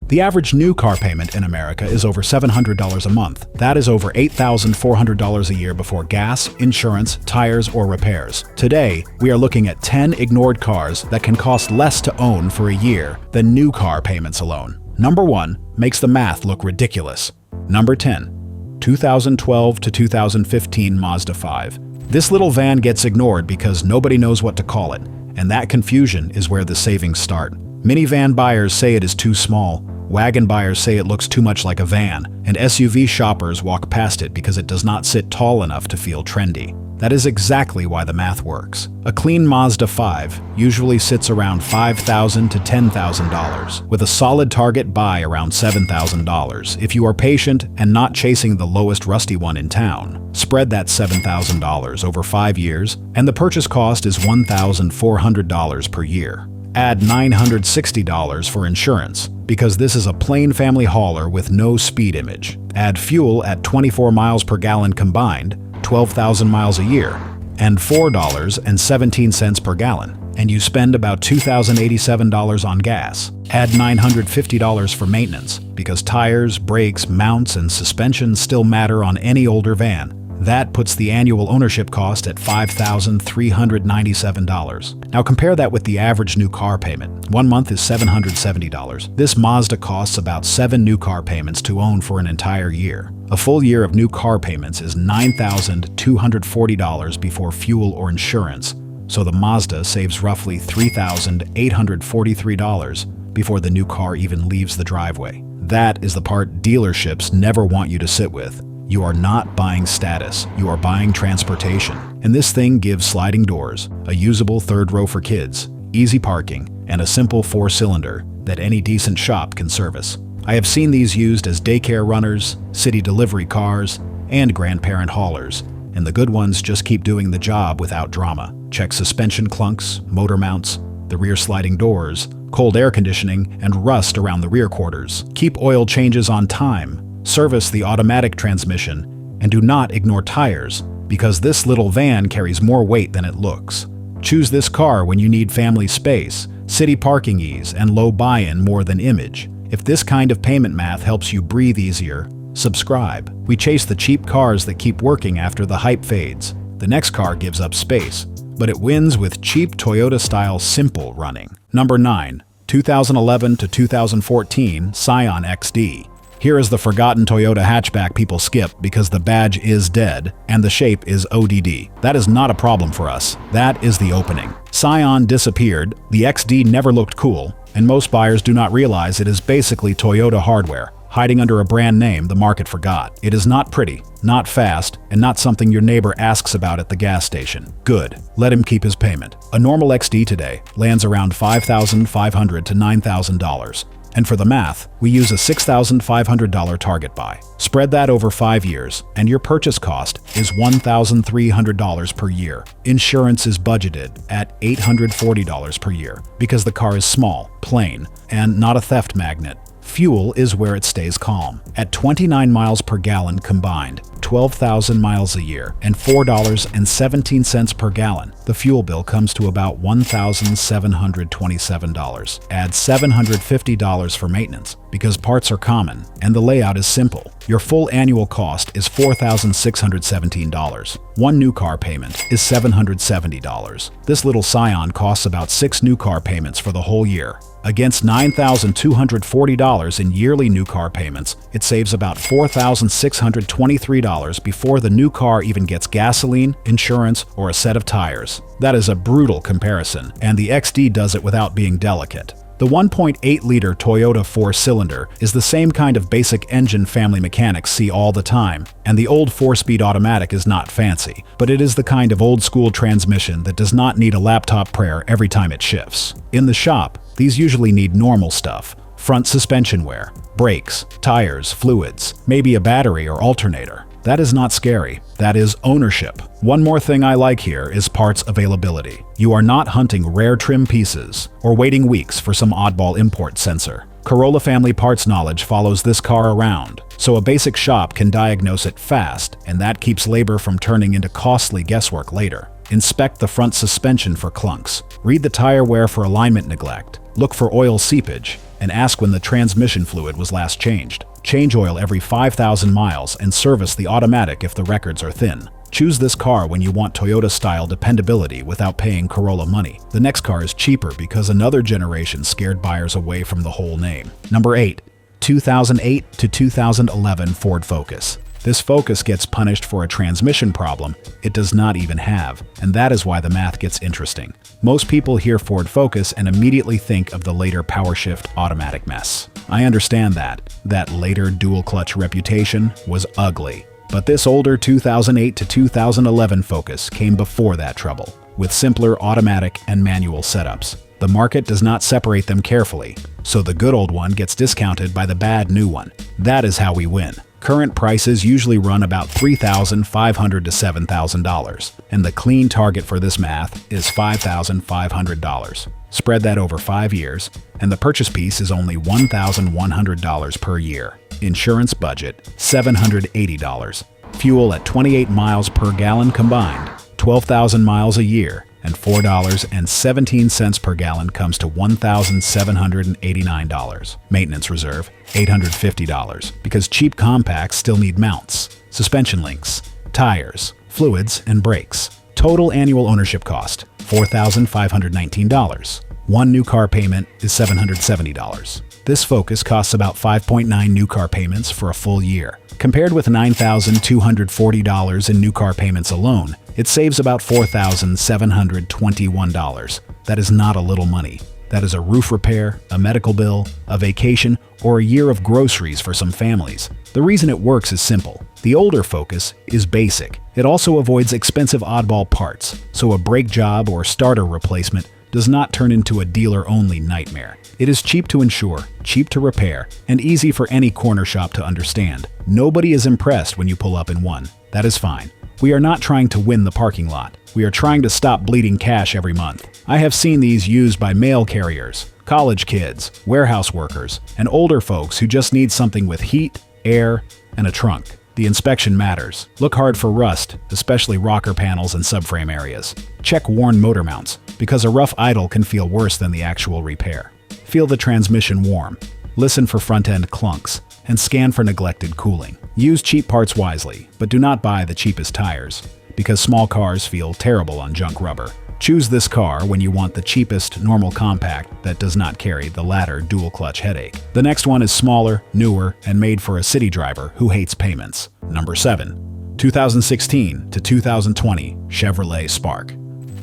The average new car payment in America is over $700 a month. That is over $8,400 a year before gas, insurance, tires, or repairs. Today, we are looking at 10 ignored cars that can cost less to own for a year than new car payments alone. Number 1 makes the math look ridiculous. Number 10, 2012 to 2015 Mazda 5. This little van gets ignored because nobody knows what to call it, and that confusion is where the savings start. Minivan buyers say it is too small. Wagon buyers say it looks too much like a van, and SUV shoppers walk past it because it does not sit tall enough to feel trendy. That is exactly why the math works. A clean Mazda 5 usually sits around $5,000 to $10,000, with a solid target buy around $7,000 if you are patient and not chasing the lowest rusty one in town. Spread that $7,000 over 5 years, and the purchase cost is $1,400 per year. Add $960 for insurance, because this is a plain family hauler with no speed image. Add fuel at 24 miles per gallon combined, 12,000 miles a year, and $4.17 per gallon, and you spend about $2,087 on gas. Add $950 for maintenance, because tires, brakes, mounts, and suspension still matter on any older van. That puts the annual ownership cost at $5,397. Now compare that with the average new car payment. 1 month is $770. This Mazda costs about 7 new car payments to own for an entire year. A full year of new car payments is $9,240 before fuel or insurance, so the Mazda saves roughly $3,843 before the new car even leaves the driveway. That is the part dealerships never want you to sit with. You are not buying status, you are buying transportation. And this thing gives sliding doors, a usable third row for kids, easy parking, and a simple 4-cylinder that any decent shop can service. I have seen these used as daycare runners, city delivery cars, and grandparent haulers, and the good ones just keep doing the job without drama. Check suspension clunks, motor mounts, the rear sliding doors, cold air conditioning, and rust around the rear quarters. Keep oil changes on time. Service the automatic transmission, and do not ignore tires, because this little van carries more weight than it looks. Choose this car when you need family space, city parking ease, and low buy-in more than image. If this kind of payment math helps you breathe easier, subscribe. We chase the cheap cars that keep working after the hype fades. The next car gives up space, but it wins with cheap Toyota-style simple running. Number 9, 2011 to 2014 Scion XD. Here is the forgotten Toyota hatchback people skip because the badge is dead and the shape is ODD. That is not a problem for us. That is the opening. Scion disappeared, the XD never looked cool, and most buyers do not realize it is basically Toyota hardware, hiding under a brand name the market forgot. It is not pretty, not fast, and not something your neighbor asks about at the gas station. Good. Let him keep his payment. A normal XD today lands around $5,500 to $9,000. And for the math, we use a $6,500 target buy. Spread that over 5 years, and your purchase cost is $1,300 per year. Insurance is budgeted at $840 per year because the car is small, plain, and not a theft magnet. Fuel is where it stays calm. At 29 miles per gallon combined, 12,000 miles a year, and $4.17 per gallon, the fuel bill comes to about $1,727. Add $750 for maintenance, because parts are common, and the layout is simple. Your full annual cost is $4,617. 1 new car payment is $770. This little Scion costs about 6 new car payments for the whole year. Against $9,240 in yearly new car payments, it saves about $4,623 before the new car even gets gasoline, insurance, or a set of tires. That is a brutal comparison, and the XD does it without being delicate. The 1.8-liter Toyota 4-cylinder is the same kind of basic engine family mechanics see all the time, and the old 4-speed automatic is not fancy, but it is the kind of old-school transmission that does not need a laptop prayer every time it shifts. In the shop, these usually need normal stuff: front suspension wear, brakes, tires, fluids, maybe a battery or alternator. That is not scary. That is ownership. One more thing I like here is parts availability. You are not hunting rare trim pieces or waiting weeks for some oddball import sensor. Corolla family parts knowledge follows this car around, so a basic shop can diagnose it fast, and that keeps labor from turning into costly guesswork later. Inspect the front suspension for clunks. Read the tire wear for alignment neglect. Look for oil seepage. and ask when the transmission fluid was last changed. Change oil every 5,000 miles and service the automatic if the records are thin. Choose this car when you want Toyota-style dependability without paying Corolla money. The next car is cheaper because another generation scared buyers away from the whole name. Number 8. 2008 to 2011 Ford Focus. This Focus gets punished for a transmission problem it does not even have, and that is why the math gets interesting. Most people hear Ford Focus and immediately think of the later power-shift automatic mess. I understand that later dual-clutch reputation was ugly. But this older 2008 to 2011 Focus came before that trouble, with simpler automatic and manual setups. The market does not separate them carefully, so the good old one gets discounted by the bad new one. That is how we win. Current prices usually run about $3,500 to $7,000, and the clean target for this math is $5,500. Spread that over 5 years, and the purchase piece is only $1,100 per year. Insurance budget, $780. Fuel at 28 miles per gallon combined, 12,000 miles a year, and $4.17 per gallon comes to $1,789. Maintenance reserve, $850, because cheap compacts still need mounts, suspension links, tires, fluids, and brakes. Total annual ownership cost, $4,519. One new car payment is $770. This Focus costs about 5.9 new car payments for a full year. Compared with $9,240 in new car payments alone, it saves about $4,721. That is not a little money. That is a roof repair, a medical bill, a vacation, or a year of groceries for some families. The reason it works is simple. The older Focus is basic. It also avoids expensive oddball parts, so a brake job or starter replacement does not turn into a dealer-only nightmare. It is cheap to insure, cheap to repair, and easy for any corner shop to understand. Nobody is impressed when you pull up in one. That is fine. We are not trying to win the parking lot. We are trying to stop bleeding cash every month. I have seen these used by mail carriers, college kids, warehouse workers, and older folks who just need something with heat, air, and a trunk. The inspection matters. Look hard for rust, especially rocker panels and subframe areas. Check worn motor mounts, because a rough idle can feel worse than the actual repair. Feel the transmission warm. Listen for front-end clunks, and scan for neglected cooling. Use cheap parts wisely, but do not buy the cheapest tires, because small cars feel terrible on junk rubber. Choose this car when you want the cheapest normal compact that does not carry the latter dual-clutch headache. The next one is smaller, newer, and made for a city driver who hates payments. Number 7. 2016 to 2020 Chevrolet Spark.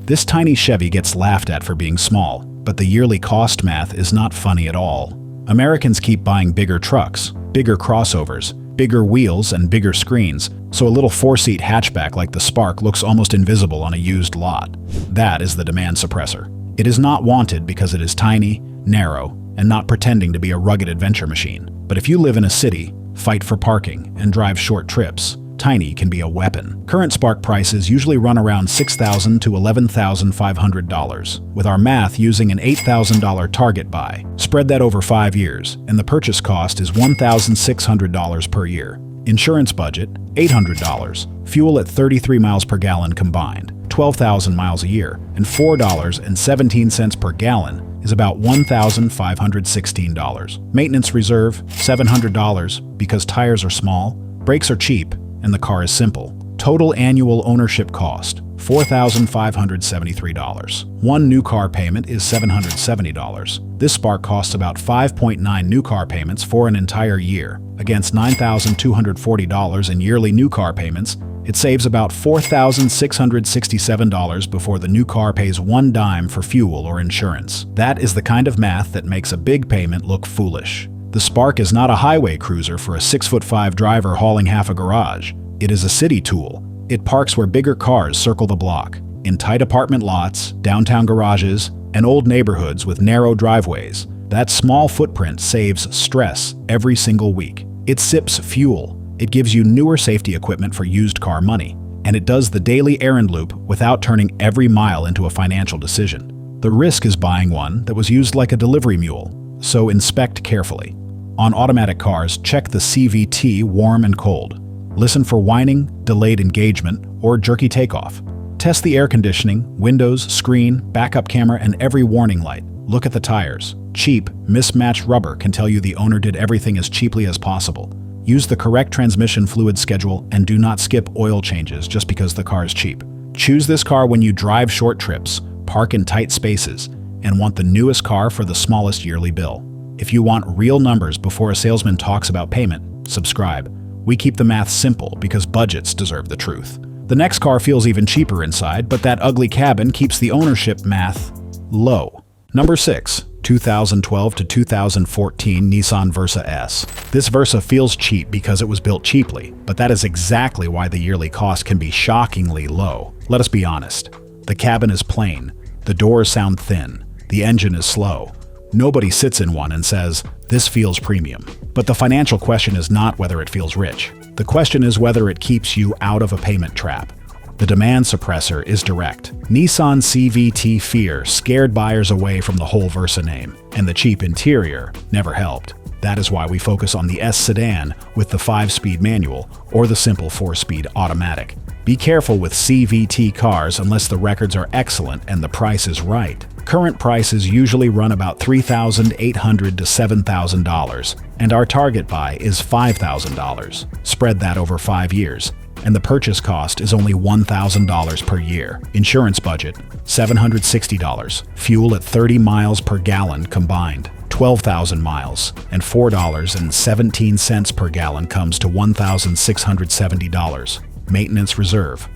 This tiny Chevy gets laughed at for being small, but the yearly cost math is not funny at all. Americans keep buying bigger trucks, bigger crossovers, bigger wheels, and bigger screens, so a little 4-seat hatchback like the Spark looks almost invisible on a used lot. That is the demand suppressor. It is not wanted because it is tiny, narrow, and not pretending to be a rugged adventure machine. But if you live in a city, fight for parking, and drive short trips, tiny can be a weapon. Current Spark prices usually run around $6,000 to $11,500, with our math using an $8,000 target buy. Spread that over 5 years, and the purchase cost is $1,600 per year. Insurance budget, $800. Fuel at 33 miles per gallon combined, 12,000 miles a year, and $4.17 per gallon is about $1,516. Maintenance reserve, $700, because tires are small, brakes are cheap, and the car is simple. Total annual ownership cost, $4,573. One new car payment is $770. This Spark costs about 5.9 new car payments for an entire year. Against $9,240 in yearly new car payments, it saves about $4,667 before the new car pays one dime for fuel or insurance. That is the kind of math that makes a big payment look foolish. The Spark is not a highway cruiser for a 6'5" driver hauling half a garage. It is a city tool. It parks where bigger cars circle the block, in tight apartment lots, downtown garages, and old neighborhoods with narrow driveways. That small footprint saves stress every single week. It sips fuel. It gives you newer safety equipment for used car money. And it does the daily errand loop without turning every mile into a financial decision. The risk is buying one that was used like a delivery mule, so inspect carefully. On automatic cars, check the CVT warm and cold. Listen for whining, delayed engagement, or jerky takeoff. Test the air conditioning, windows, screen, backup camera, and every warning light. Look at the tires. Cheap, mismatched rubber can tell you the owner did everything as cheaply as possible. Use the correct transmission fluid schedule and do not skip oil changes just because the car is cheap. Choose this car when you drive short trips, park in tight spaces, and want the newest car for the smallest yearly bill. If you want real numbers before a salesman talks about payment, subscribe. We keep the math simple because budgets deserve the truth. The next car feels even cheaper inside, but that ugly cabin keeps the ownership math low. Number 6. 2012 to 2014 Nissan Versa S. This Versa feels cheap because it was built cheaply, but that is exactly why the yearly cost can be shockingly low. Let us be honest. The cabin is plain, the doors sound thin, the engine is slow. Nobody sits in one and says, "This feels premium." But the financial question is not whether it feels rich. The question is whether it keeps you out of a payment trap. The demand suppressor is direct. Nissan CVT Fear scared buyers away from the whole Versa name, and the cheap interior never helped. That is why we focus on the S sedan with the 5-speed manual or the simple 4-speed automatic. Be careful with CVT cars unless the records are excellent and the price is right. Current prices usually run about $3,800 to $7,000, and our target buy is $5,000. Spread that over 5 years. And the purchase cost is only $1,000 per year. Insurance budget, $760. Fuel at 30 miles per gallon combined, 12,000 miles, and $4.17 per gallon comes to $1,670. Maintenance reserve,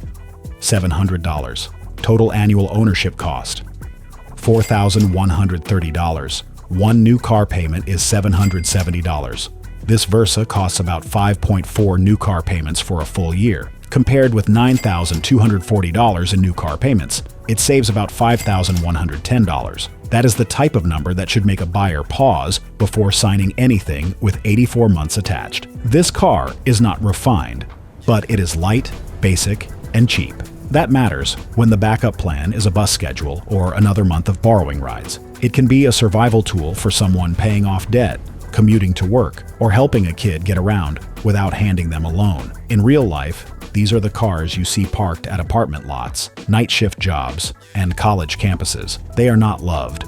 $700. Total annual ownership cost, $4,130. One new car payment is $770. This Versa costs about 5.4 new car payments for a full year. Compared with $9,240 in new car payments, it saves about $5,110. That is the type of number that should make a buyer pause before signing anything with 84 months attached. This car is not refined, but it is light, basic, and cheap. That matters when the backup plan is a bus schedule or another month of borrowing rides. It can be a survival tool for someone paying off debt, commuting to work, or helping a kid get around without handing them a loan. In real life, these are the cars you see parked at apartment lots, night shift jobs, and college campuses. They are not loved.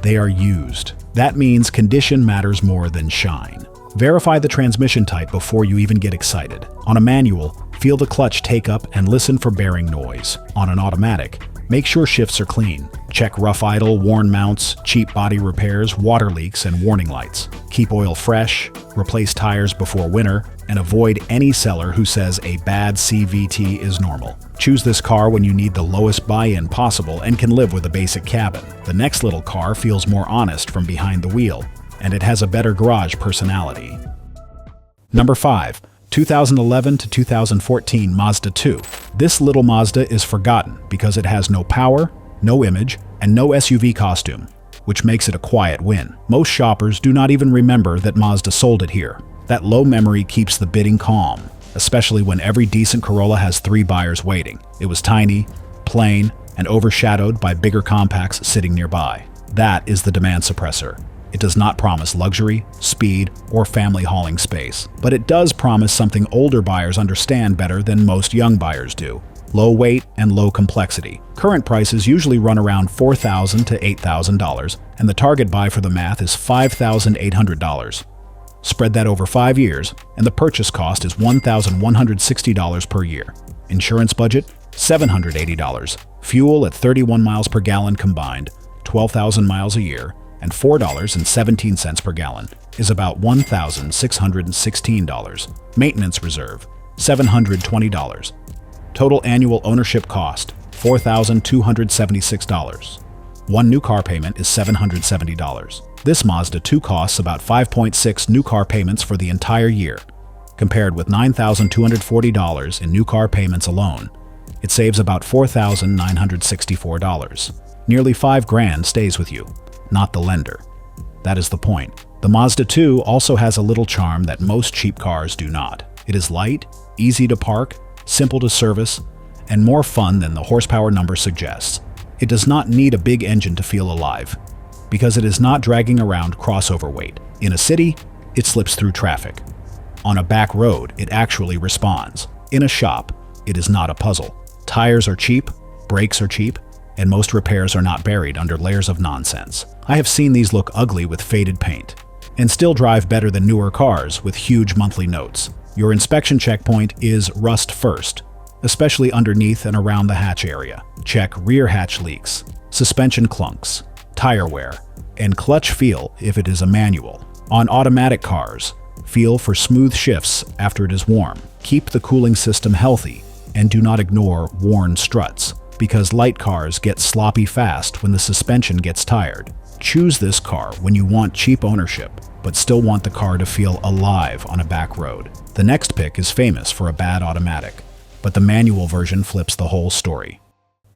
They are used. That means condition matters more than shine. Verify the transmission type before you even get excited. On a manual, feel the clutch take up and listen for bearing noise. On an automatic, make sure shifts are clean. Check rough idle, worn mounts, cheap body repairs, water leaks, and warning lights. Keep oil fresh, replace tires before winter, and avoid any seller who says a bad CVT is normal. Choose this car when you need the lowest buy-in possible and can live with a basic cabin. The next little car feels more honest from behind the wheel, and it has a better garage personality. Number 5. 2011 to 2014 Mazda 2. This little Mazda is forgotten because it has no power, no image, and no SUV costume, which makes it a quiet win. Most shoppers do not even remember that Mazda sold it here. That low memory keeps the bidding calm, especially when every decent Corolla has 3 buyers waiting. It was tiny, plain, and overshadowed by bigger compacts sitting nearby. That is the demand suppressor. It does not promise luxury, speed, or family hauling space, but it does promise something older buyers understand better than most young buyers do: low weight and low complexity. Current prices usually run around $4,000 to $8,000, and the target buy for the math is $5,800. Spread that over 5 years, and the purchase cost is $1,160 per year. Insurance budget, $780. Fuel at 31 miles per gallon combined, 12,000 miles a year, and $4.17 per gallon is about $1,616. Maintenance reserve, $720. Total annual ownership cost, $4,276. One new car payment is $770. This Mazda 2 costs about 5.6 new car payments for the entire year. Compared with $9,240 in new car payments alone, it saves about $4,964. Nearly $5,000 stays with you, not the lender. That is the point. The Mazda 2 also has a little charm that most cheap cars do not. It is light, easy to park, simple to service, and more fun than the horsepower number suggests. It does not need a big engine to feel alive, because it is not dragging around crossover weight. In a city, it slips through traffic. On a back road, it actually responds. In a shop, it is not a puzzle. Tires are cheap, brakes are cheap, and most repairs are not buried under layers of nonsense. I have seen these look ugly with faded paint, and still drive better than newer cars with huge monthly notes. Your inspection checkpoint is rust first, especially underneath and around the hatch area. Check rear hatch leaks, suspension clunks, tire wear, and clutch feel if it is a manual. On automatic cars, feel for smooth shifts after it is warm. Keep the cooling system healthy, and do not ignore worn struts, because light cars get sloppy fast when the suspension gets tired. Choose this car when you want cheap ownership, but still want the car to feel alive on a back road. The next pick is famous for a bad automatic, but the manual version flips the whole story.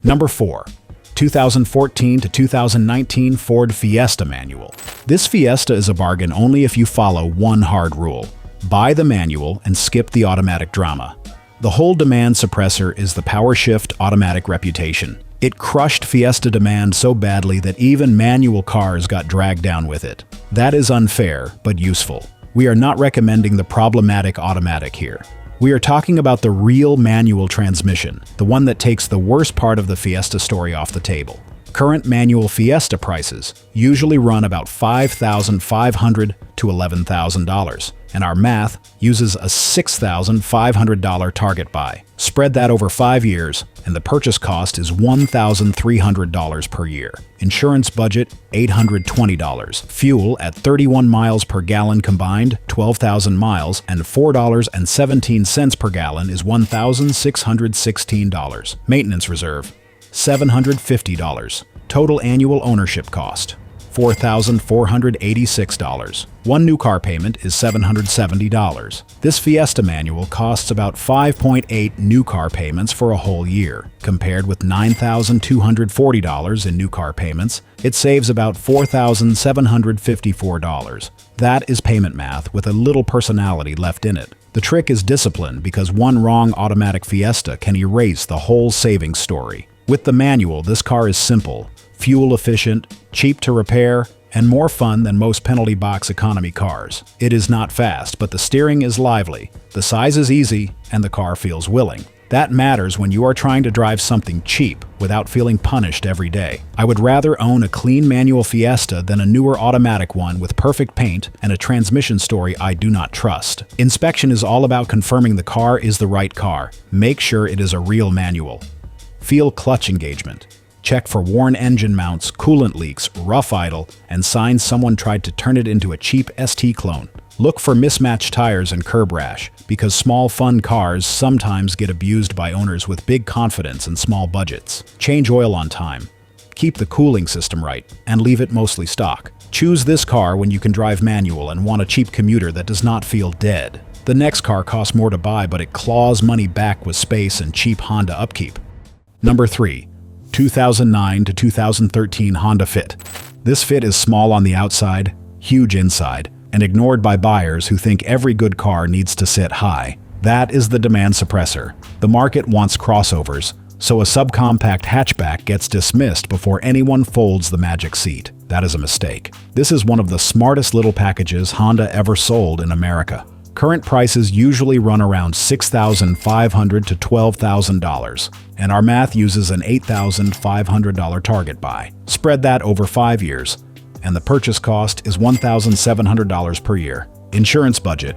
Number 4. 2014 to 2019 Ford Fiesta manual. This Fiesta is a bargain only if you follow one hard rule. Buy the manual and skip the automatic drama. The whole demand suppressor is the power shift automatic reputation. It crushed Fiesta demand so badly that even manual cars got dragged down with it. That is unfair, but useful. We are not recommending the problematic automatic here. We are talking about the real manual transmission, the one that takes the worst part of the Fiesta story off the table. Current manual Fiesta prices usually run about $5,500 to $11,000, and our math uses a $6,500 target buy. Spread that over 5 years, and the purchase cost is $1,300 per year. Insurance budget, $820. Fuel at 31 miles per gallon combined, 12,000 miles, and $4.17 per gallon is $1,616. Maintenance reserve, $750. Total annual ownership cost, $4,486. One new car payment is $770. This Fiesta manual costs about 5.8 new car payments for a whole year. Compared with $9,240 in new car payments, it saves about $4,754. That is payment math with a little personality left in it. The trick is discipline, because one wrong automatic Fiesta can erase the whole savings story. With the manual, this car is simple, fuel efficient, cheap to repair, and more fun than most penalty box economy cars. It is not fast, but the steering is lively, the size is easy, and the car feels willing. That matters when you are trying to drive something cheap without feeling punished every day. I would rather own a clean manual Fiesta than a newer automatic one with perfect paint and a transmission story I do not trust. Inspection is all about confirming the car is the right car. Make sure it is a real manual. Feel clutch engagement. Check for worn engine mounts, coolant leaks, rough idle, and signs someone tried to turn it into a cheap ST clone. Look for mismatched tires and curb rash, because small fun cars sometimes get abused by owners with big confidence and small budgets. Change oil on time. Keep the cooling system right, and leave it mostly stock. Choose this car when you can drive manual and want a cheap commuter that does not feel dead. The next car costs more to buy, but it claws money back with space and cheap Honda upkeep. Number 3. 2009 to 2013 Honda Fit. This Fit is small on the outside, huge inside, and ignored by buyers who think every good car needs to sit high. That is the demand suppressor. The market wants crossovers, so a subcompact hatchback gets dismissed before anyone folds the magic seat. That is a mistake. This is one of the smartest little packages Honda ever sold in America. Current prices usually run around $6,500 to $12,000, and our math uses an $8,500 target buy. Spread that over 5 years, and the purchase cost is $1,700 per year. Insurance budget,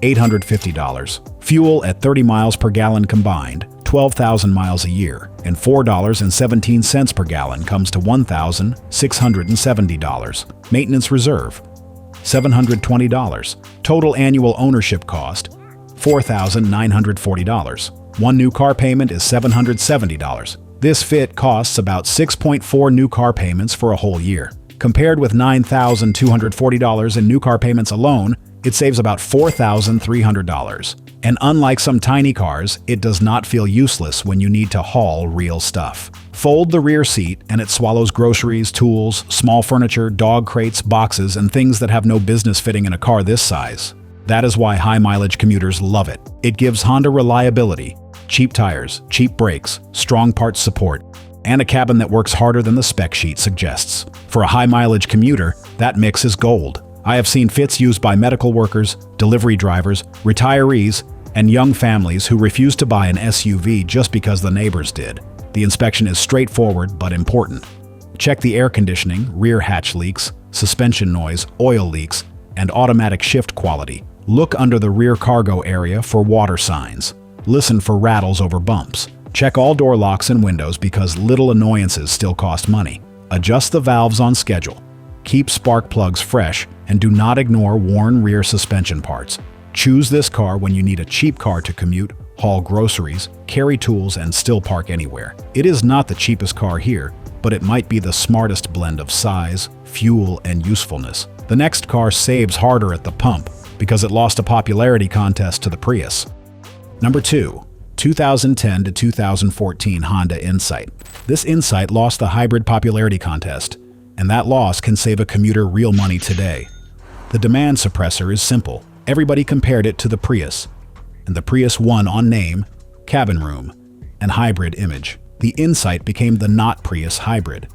$850. Fuel at 30 miles per gallon combined, 12,000 miles a year, and $4.17 per gallon comes to $1,670. Maintenance reserve, $720. Total annual ownership cost, $4,940. One new car payment is $770. This Fit costs about 6.4 new car payments for a whole year. Compared with $9,240 in new car payments alone, it saves about $4,300. And unlike some tiny cars, it does not feel useless when you need to haul real stuff. Fold the rear seat and it swallows groceries, tools, small furniture, dog crates, boxes, and things that have no business fitting in a car this size. That is why high-mileage commuters love it. It gives Honda reliability, cheap tires, cheap brakes, strong parts support, and a cabin that works harder than the spec sheet suggests. For a high-mileage commuter, that mix is gold. I have seen Fits used by medical workers, delivery drivers, retirees, and young families who refuse to buy an SUV just because the neighbors did. The inspection is straightforward but important. Check the air conditioning, rear hatch leaks, suspension noise, oil leaks, and automatic shift quality. Look under the rear cargo area for water signs. Listen for rattles over bumps. Check all door locks and windows because little annoyances still cost money. Adjust the valves on schedule. Keep spark plugs fresh and do not ignore worn rear suspension parts. Choose this car when you need a cheap car to commute, haul groceries, carry tools, and still park anywhere. It is not the cheapest car here, but it might be the smartest blend of size, fuel, and usefulness. The next car saves harder at the pump because it lost a popularity contest to the Prius. Number 2. 2010 to 2014 Honda Insight. This Insight lost the hybrid popularity contest, and that loss can save a commuter real money today. The demand suppressor is simple. Everybody compared it to the Prius, and the Prius won on name, cabin room, and hybrid image. The Insight became the not Prius hybrid,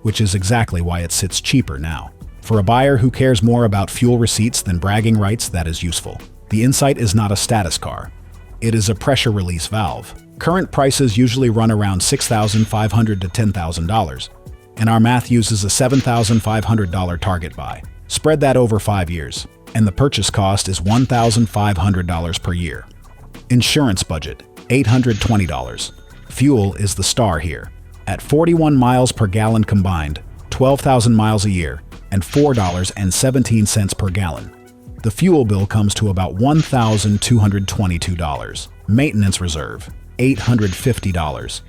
which is exactly why it sits cheaper now. For a buyer who cares more about fuel receipts than bragging rights, that is useful. The Insight is not a status car. It is a pressure release valve. Current prices usually run around $6,500 to $10,000, and our math uses a $7,500 target buy. Spread that over 5 years, and the purchase cost is $1,500 per year. Insurance budget, $820. Fuel is the star here. At 41 miles per gallon combined, 12,000 miles a year, and $4.17 per gallon. The fuel bill comes to about $1,222. Maintenance reserve, $850.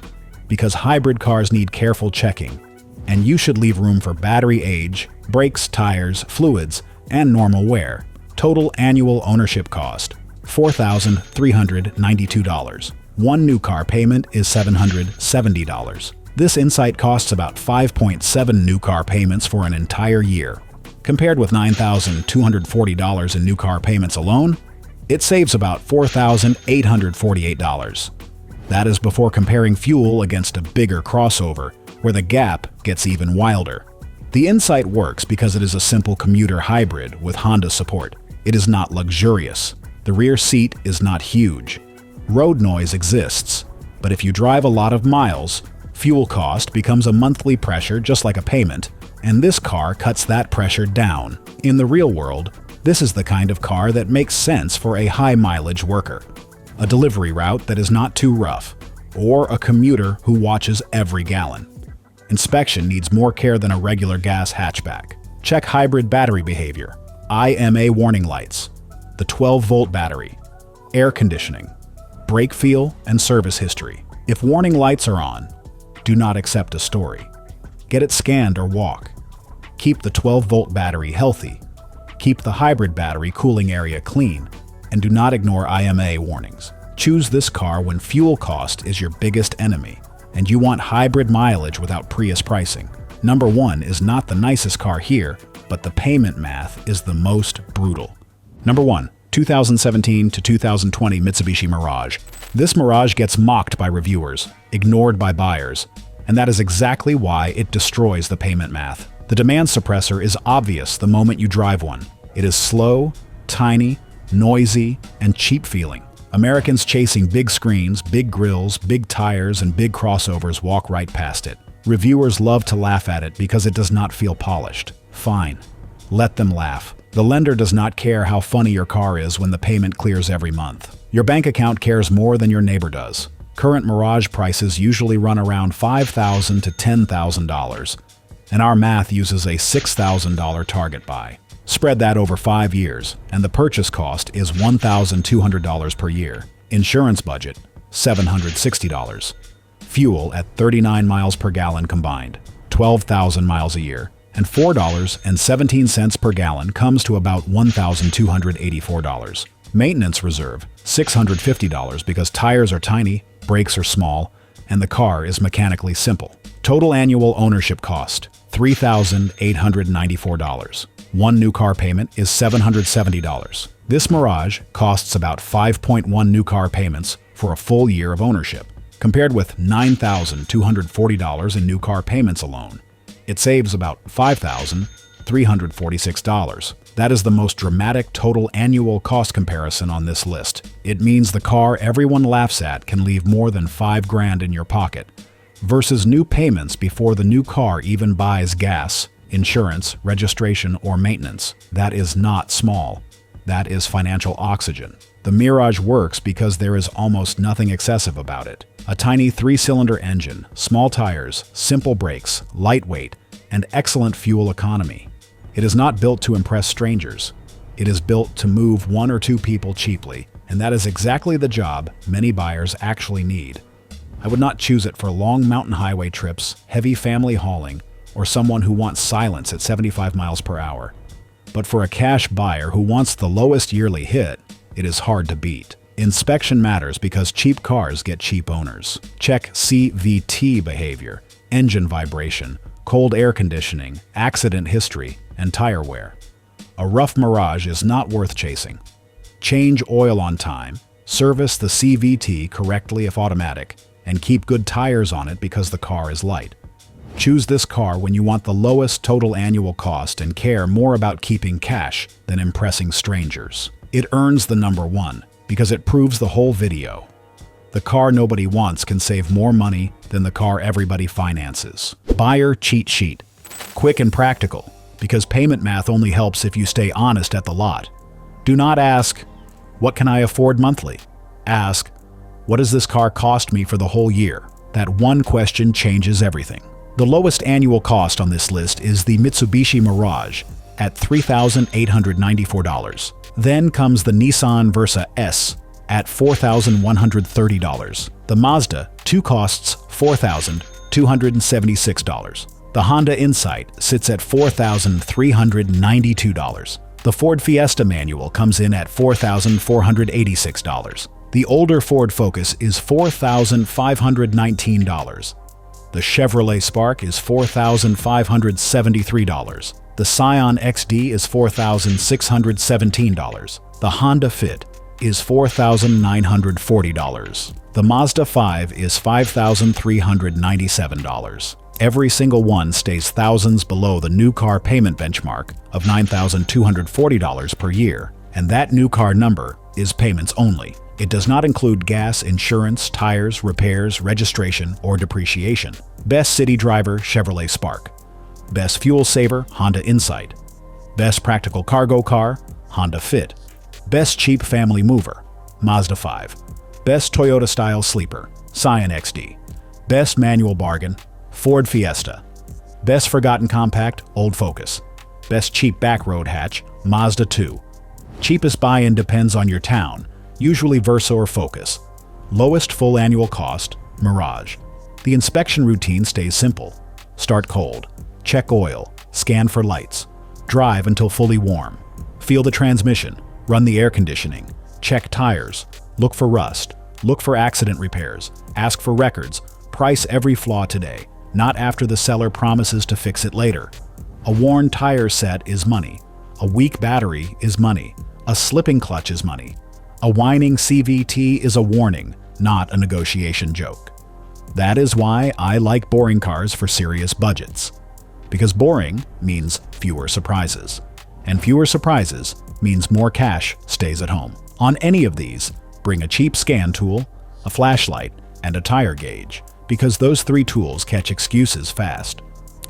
Because hybrid cars need careful checking, and you should leave room for battery age, brakes, tires, fluids, and normal wear. Total annual ownership cost, $4,392. One new car payment is $770. This Insight costs about 5.7 new car payments for an entire year. Compared with $9,240 in new car payments alone, it saves about $4,848. That is before comparing fuel against a bigger crossover, where the gap gets even wilder. The Insight works because it is a simple commuter hybrid with Honda support. It is not luxurious. The rear seat is not huge. Road noise exists, but if you drive a lot of miles, fuel cost becomes a monthly pressure just like a payment, and this car cuts that pressure down. In the real world, this is the kind of car that makes sense for a high-mileage worker, a delivery route that is not too rough, or a commuter who watches every gallon. Inspection needs more care than a regular gas hatchback. Check hybrid battery behavior, IMA warning lights, the 12-volt battery, air conditioning, brake feel, and service history. If warning lights are on, do not accept a story. Get it scanned or walk. Keep the 12-volt battery healthy. Keep the hybrid battery cooling area clean, and do not ignore IMA warnings. Choose this car when fuel cost is your biggest enemy, and you want hybrid mileage without Prius pricing. Number 1 is not the nicest car here, but the payment math is the most brutal. Number 1. 2017 to 2020 Mitsubishi Mirage. This Mirage gets mocked by reviewers, ignored by buyers, and that is exactly why it destroys the payment math. The demand suppressor is obvious the moment you drive one. It is slow, tiny, noisy, and cheap feeling. Americans chasing big screens, big grills, big tires, and big crossovers walk right past it. Reviewers love to laugh at it because it does not feel polished. Fine. Let them laugh. The lender does not care how funny your car is when the payment clears every month. Your bank account cares more than your neighbor does. Current Mirage prices usually run around $5,000 to $10,000, and our math uses a $6,000 target buy. Spread that over 5 years, and the purchase cost is $1,200 per year. Insurance budget, $760. Fuel at 39 miles per gallon combined, 12,000 miles a year, and $4.17 per gallon comes to about $1,284. Maintenance reserve, $650 because tires are tiny, brakes are small, and the car is mechanically simple. Total annual ownership cost, $3,894. One new car payment is $770. This Mirage costs about 5.1 new car payments for a full year of ownership, compared with $9,240 in new car payments alone. It saves about $5,346. That is the most dramatic total annual cost comparison on this list. It means the car everyone laughs at can leave more than $5,000 in your pocket, versus new payments before the new car even buys gas, insurance, registration, or maintenance. That is not small. That is financial oxygen. The Mirage works because there is almost nothing excessive about it. A tiny 3-cylinder engine, small tires, simple brakes, lightweight, and excellent fuel economy. It is not built to impress strangers. It is built to move 1 or 2 people cheaply, and that is exactly the job many buyers actually need. I would not choose it for long mountain highway trips, heavy family hauling, or someone who wants silence at 75 miles per hour. But for a cash buyer who wants the lowest yearly hit, it is hard to beat. Inspection matters because cheap cars get cheap owners. Check CVT behavior, engine vibration, cold air conditioning, accident history, and tire wear. A rough Mirage is not worth chasing. Change oil on time, service the CVT correctly if automatic, and keep good tires on it because the car is light. Choose this car when you want the lowest total annual cost and care more about keeping cash than impressing strangers. It earns the number 1 because it proves the whole video. The car nobody wants can save more money than the car everybody finances. Buyer cheat sheet. Quick and practical, because payment math only helps if you stay honest at the lot. Do not ask, "What can I afford monthly?" Ask, "What does this car cost me for the whole year?" That one question changes everything. The lowest annual cost on this list is the Mitsubishi Mirage at $3,894. Then comes the Nissan Versa S at $4,130. The Mazda 2 costs $4,276. The Honda Insight sits at $4,392. The Ford Fiesta manual comes in at $4,486. The older Ford Focus is $4,519. The Chevrolet Spark is $4,573. The Scion XD is $4,617. The Honda Fit is $4,940. The Mazda 5 is $5,397. Every single one stays thousands below the new car payment benchmark of $9,240 per year, and that new car number is payments only. It does not include gas, insurance, tires, repairs, registration, or depreciation. Best city driver, Chevrolet Spark. Best fuel saver, Honda Insight. Best practical cargo car, Honda Fit. Best cheap family mover, Mazda 5. Best Toyota-style sleeper, Scion XD. Best manual bargain, Ford Fiesta. Best forgotten compact, Old Focus. Best cheap back road hatch, Mazda 2. Cheapest buy-in depends on your town, usually Versa or Focus. Lowest full annual cost, Mirage. The inspection routine stays simple. Start cold. Check oil. Scan for lights. Drive until fully warm. Feel the transmission. Run the air conditioning. Check tires. Look for rust. Look for accident repairs. Ask for records. Price every flaw today, not after the seller promises to fix it later. A worn tire set is money. A weak battery is money. A slipping clutch is money. A whining CVT is a warning, not a negotiation joke. That is why I like boring cars for serious budgets. Because boring means fewer surprises. And fewer surprises means more cash stays at home. On any of these, bring a cheap scan tool, a flashlight, and a tire gauge, because those 3 tools catch excuses fast.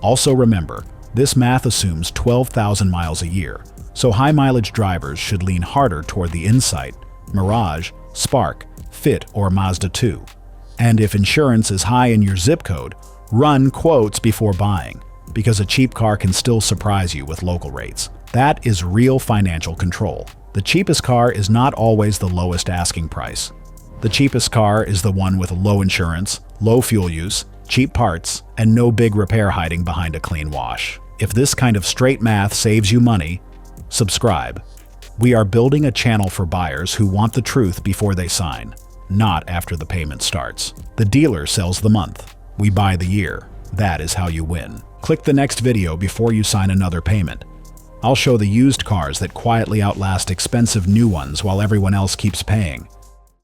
Also remember, this math assumes 12,000 miles a year, so high-mileage drivers should lean harder toward the Insight, Mirage, Spark, Fit, or Mazda 2. And if insurance is high in your zip code, run quotes before buying, because a cheap car can still surprise you with local rates. That is real financial control. The cheapest car is not always the lowest asking price. The cheapest car is the one with low insurance, low fuel use, cheap parts, and no big repair hiding behind a clean wash. If this kind of straight math saves you money, subscribe. We are building a channel for buyers who want the truth before they sign, not after the payment starts. The dealer sells the month. We buy the year. That is how you win. Click the next video before you sign another payment. I'll show the used cars that quietly outlast expensive new ones while everyone else keeps paying.